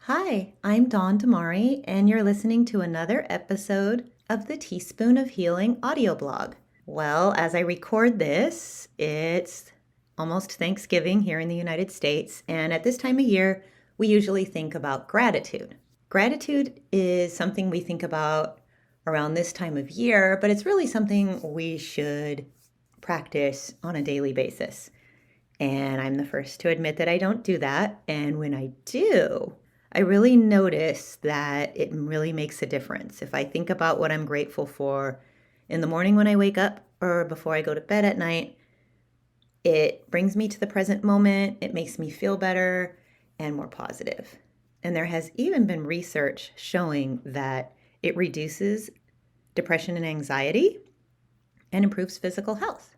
Hi, I'm Dawn Damari, and you're listening to another episode of the Teaspoon of Healing audio blog. Well, as I record this, it's almost Thanksgiving here in the United States, and at this time of year, we usually think about gratitude. Gratitude is something we think about around this time of year, but it's really something we should practice on a daily basis. And I'm the first to admit that I don't do that. And when I do, I really notice that it really makes a difference. If I think about what I'm grateful for in the morning when I wake up or before I go to bed at night, it brings me to the present moment. It makes me feel better and more positive. And there has even been research showing that it reduces depression and anxiety and improves physical health.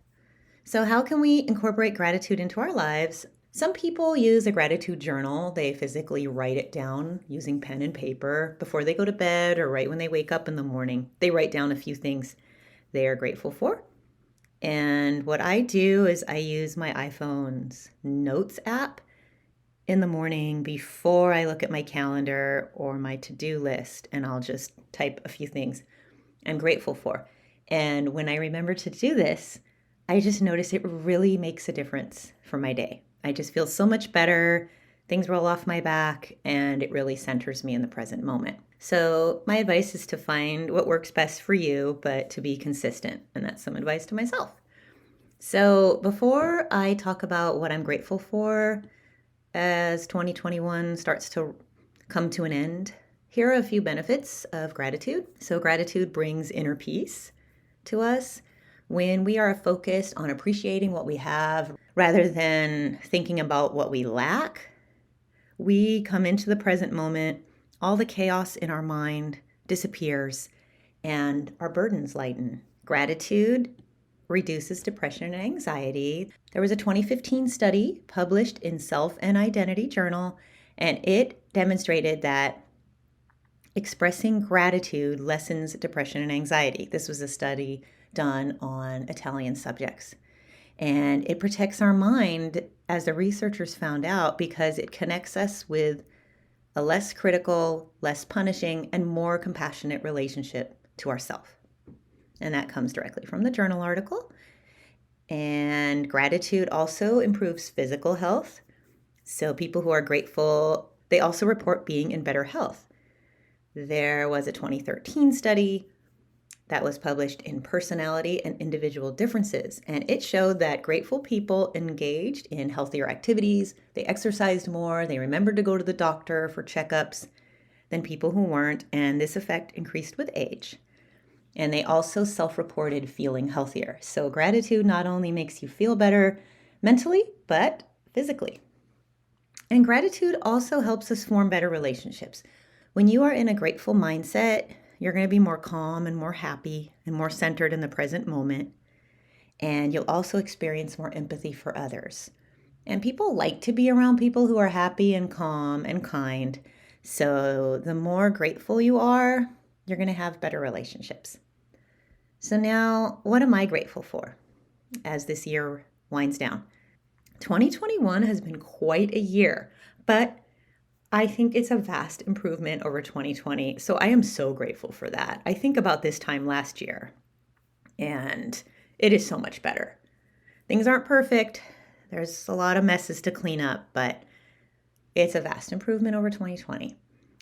So, how can we incorporate gratitude into our lives? Some people use a gratitude journal. They physically write it down using pen and paper before they go to bed or right when they wake up in the morning. They write down a few things they are grateful for. And what I do is I use my iPhone's Notes app in the morning before I look at my calendar or my to-do list, and I'll just type a few things I'm grateful for. And when I remember to do this, I just notice it really makes a difference for my day. I just feel so much better. Things roll off my back, and it really centers me in the present moment. So, my advice is to find what works best for you, but to be consistent. And that's some advice to myself. So, before I talk about what I'm grateful for as 2021 starts to come to an end, here are a few benefits of gratitude. So, gratitude brings inner peace to us. When we are focused on appreciating what we have rather than thinking about what we lack, we come into the present moment, all the chaos in our mind disappears, and our burdens lighten. Gratitude reduces depression and anxiety. There was a 2015 study published in Self and Identity Journal, and it demonstrated that expressing gratitude lessens depression and anxiety. This was a study done on Italian subjects. And it protects our mind, as the researchers found out, because it connects us with a less critical, less punishing, and more compassionate relationship to ourselves. And that comes directly from the journal article. And gratitude also improves physical health. So people who are grateful, they also report being in better health. There was a 2013 study that was published in Personality and Individual Differences, and it showed that grateful people engaged in healthier activities, they exercised more, they remembered to go to the doctor for checkups than people who weren't, and this effect increased with age. And they also self-reported feeling healthier. So gratitude not only makes you feel better mentally, but physically. And gratitude also helps us form better relationships. When you are in a grateful mindset, you're going to be more calm and more happy and more centered in the present moment. And you'll also experience more empathy for others. And people like to be around people who are happy and calm and kind. So the more grateful you are, you're going to have better relationships. So now, what am I grateful for as this year winds down? 2021 has been quite a year, but I think it's a vast improvement over 2020. So I am so grateful for that. I think about this time last year, and it is so much better. Things aren't perfect. There's a lot of messes to clean up, but it's a vast improvement over 2020.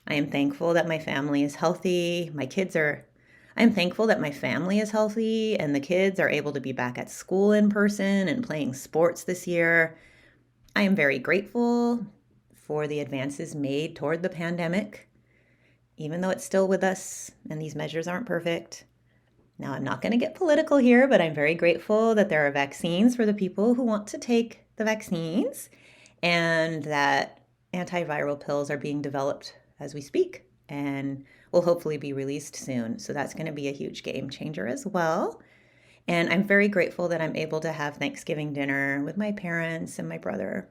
I am thankful that my family is healthy. I am thankful that my family is healthy and the kids are able to be back at school in person and playing sports this year. I am very grateful for the advances made toward the pandemic, even though it's still with us and these measures aren't perfect. Now, I'm not going to get political here, but I'm very grateful that there are vaccines for the people who want to take the vaccines and that antiviral pills are being developed as we speak and will hopefully be released soon. So that's going to be a huge game changer as well. And I'm very grateful that I'm able to have Thanksgiving dinner with my parents and my brother,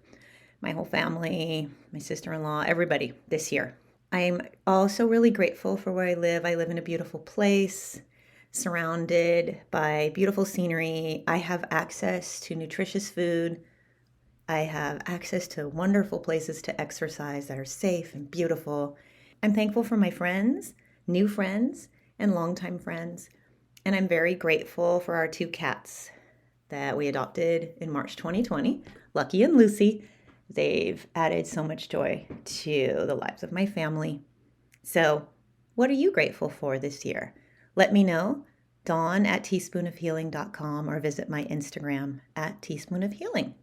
my whole family, my sister-in-law, everybody this year. I'm also really grateful for where I live. I live in a beautiful place, surrounded by beautiful scenery. I have access to nutritious food I have access to wonderful places to exercise that are safe and beautiful. I'm thankful for my friends, new friends, and longtime friends. And I'm very grateful for our two cats that we adopted in March 2020, Lucky and Lucy. They've added so much joy to the lives of my family. So, what are you grateful for this year? Let me know. Dawn at teaspoonofhealing.com or visit my Instagram at teaspoonofhealing.